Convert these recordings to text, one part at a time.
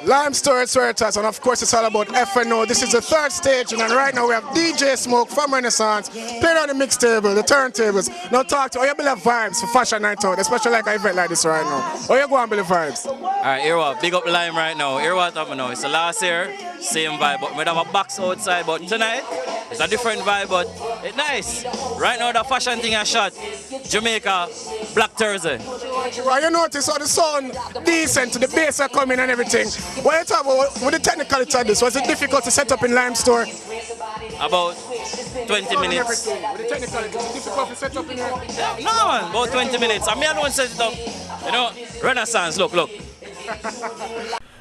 Lime Store is where it is, and of course it's all about FNO. This is the third stage, and right now we have DJ Smoke from Renaissance playing on the mix table, the turntables. Now talk to, you believe vibes for Fashion Night Out, especially like an event like this right now. How you go and believe vibes? Alright, here what, big up Lime right now. Here what happened now, it's the last year, same vibe, but we have a box outside, but tonight, it's a different vibe, but it's nice. Right now the fashion thing I shot, Jamaica, Black Thursday. Well, you notice how the sound decent, the bass are coming and everything. What you talk about with the technicality of this? Was it difficult to set up in Lime Store? About 20 minutes. With the technicality, was it difficult to set up in here? No man, about 20 minutes. I mean I don't set it up. You know, Renaissance, look.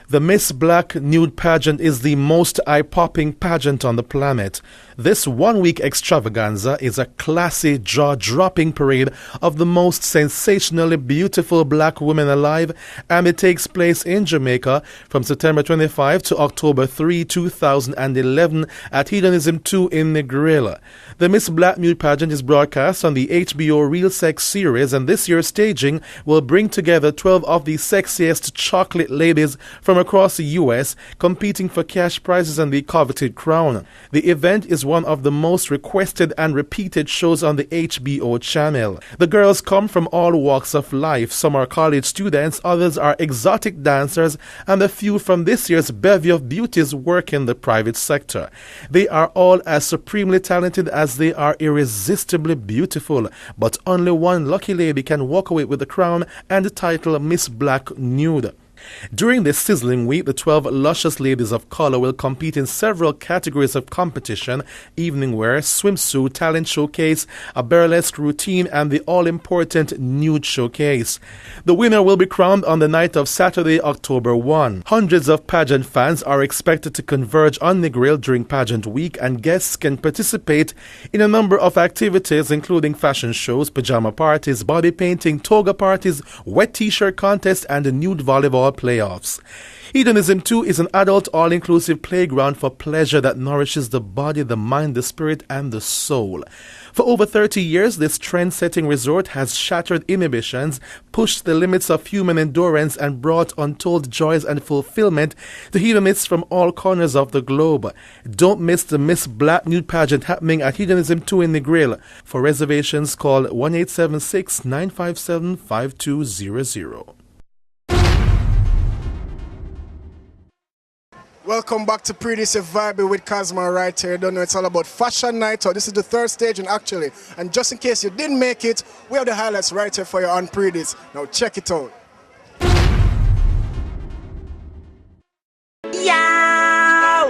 The Miss Black nude pageant is the most eye-popping pageant on the planet. This one-week extravaganza is a classy, jaw-dropping parade of the most sensationally beautiful black women alive, and it takes place in Jamaica from September 25 to October 3, 2011 at Hedonism 2 in Negril. The Miss Black nude pageant is broadcast on the HBO Real Sex series, and this year's staging will bring together 12 of the sexiest chocolate ladies from across the U.S. competing for cash prizes and the coveted crown. The event is one of the most requested and repeated shows on the HBO channel. The girls come from all walks of life. Some are college students, others are exotic dancers, and a few from this year's bevy of beauties work in the private sector. They are all as supremely talented as they are irresistibly beautiful, but only one lucky lady can walk away with the crown and the title Miss Black Nude. During this sizzling week, the 12 luscious ladies of color will compete in several categories of competition: evening wear, swimsuit, talent showcase, a burlesque routine, and the all-important nude showcase. The winner will be crowned on the night of Saturday, October 1. Hundreds of pageant fans are expected to converge on Negril during pageant week, and guests can participate in a number of activities including fashion shows, pajama parties, body painting, toga parties, wet t-shirt contest, and the nude volleyball playoffs. Hedonism 2 is an adult all-inclusive playground for pleasure that nourishes the body, the mind, the spirit, and the soul. For over 30 years, this trend-setting resort has shattered inhibitions, pushed the limits of human endurance, and brought untold joys and fulfillment to hedonists from all corners of the globe. Don't miss the Miss Black nude pageant happening at Hedonism 2 in Negril. For reservations, call 1-876-957-5200. Welcome back to Pree Dis Vibe with Casmar right here. Don't know, it's all about Fashion Night. So this is the third stage, and just in case you didn't make it, we have the highlights right here for you on Pree Dis. Now check it out. Yo!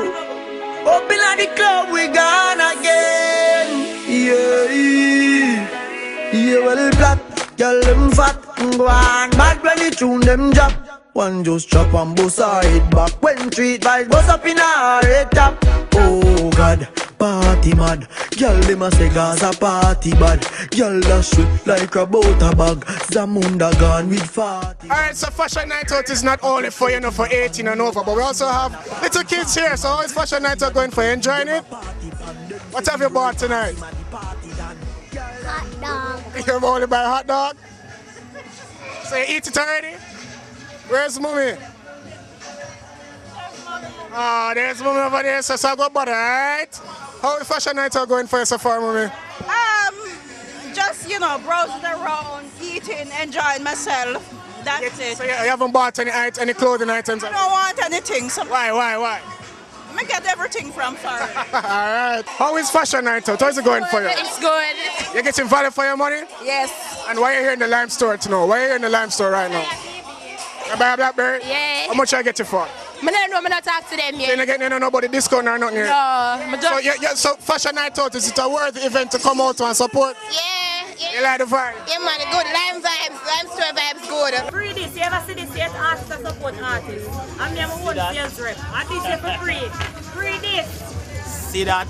Open at the club, we gone again. Yeah, well black, girl them fat, go on bad when you tune them drop. One just chop and bust her head back. When treat vibes bust up in her head top. Oh God, party mad. Girl dem a say Gaza party bad. Girl that sweet like a butter bag. Zamunda gone with 40. Alright, so Fashion Night Out is not only for, you know, for 18 and over, but we also have little kids here. So how is Fashion Night Out going for you? Enjoying it? What have you bought tonight? Hot dog. You've only buy a hot dog? So you eat it already? Where's mommy? Ah, there's mommy over there, so I go butter, right? How is Fashion Night Out going for you so far, mommy? Just, you know, browsing around, eating, enjoying myself. That's it. So you haven't bought any clothing items? I don't want anything. So Why? I get everything from sorry. Alright. How is Fashion Night Out? How is it going for you? It's good. You're getting value for your money? Yes. And why are you here in the Lime Store to know? Why are you here in the Lime Store right now? You buy a Blackberry? Yeah. How much I get you for? I don't know, I'm not talk to them yet. You're not getting nobody discount or nothing here? No. So Fashion Night Out, is it a worthy event to come out and support? Yeah. You like the vibe? Yeah, man, good. Lime vibes, Lime Store vibes good. Pree Dis, you ever see this yet? Artists and support artists. I'm my own sales rep. Artists here for free. Pree Dis. See that?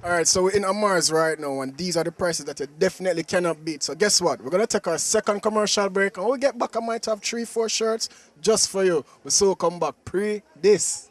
Alright, so we're in Amars right now, and these are the prices that you definitely cannot beat. So guess what? We're going to take our second commercial break, and when we get back, I might have 3-4 shirts just for you. We'll soon come back. Pree Dis.